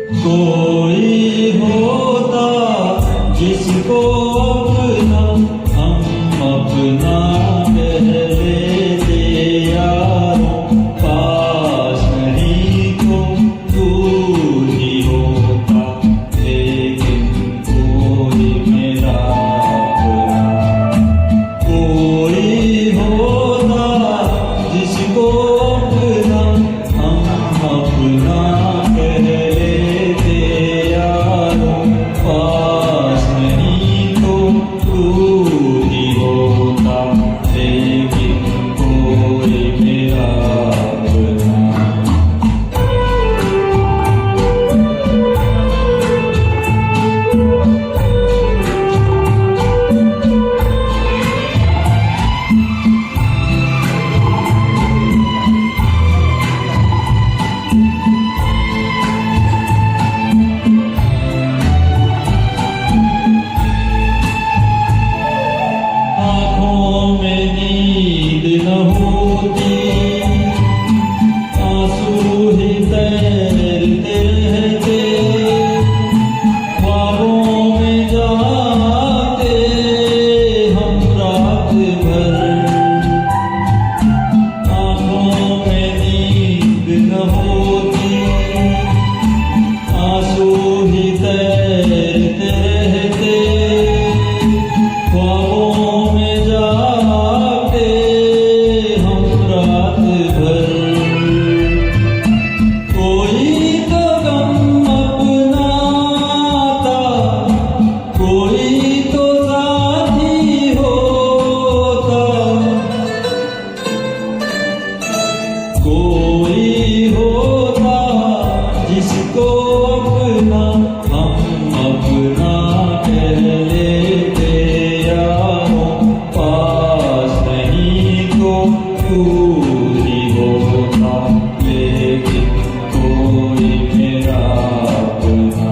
कोई होता जिसको अपना हम अपना कह लेते यारों, पास नहीं तो दूर ही होता, लेकिन कोई मेरा अपना। कोई होता जिसको अपना हम अपना कह लेते यारों, पास नहीं तो दूर ही होता, लेकिन कोई मेरा अपना। आँखों में नींद न होती, आंसू ही तैरते रहते, ख्वाबों में जाते हम रात भर। आँखों में नींद न होती, आंसू ही तैरते रहते, ख्वाबों में जाते हम रात भर। कोई तो गम अपना था, कोई तो साथी होता, कोई होता जिसको अपना हम अपना कह लेते यारों, पास नहीं तो दूर ही होता, लेकिन कोई मेरा अपना।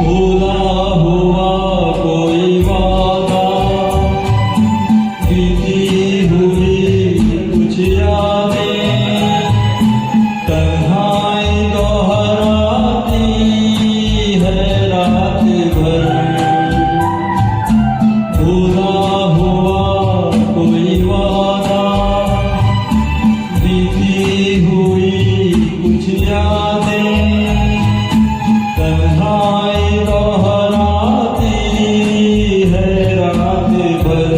भूला हुआ कोई वादा, बीती हुई कुछ यादें, तन्हाई दोहराती है रात भर। भूला हुआ कोई वादा, बीती हुई कुछ यादें, तन्हाई दोहराती है रात भर।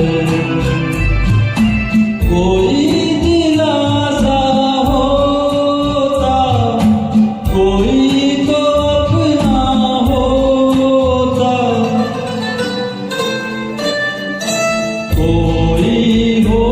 कोई दिलासा होता, कोई तो अपना होता, कोई हो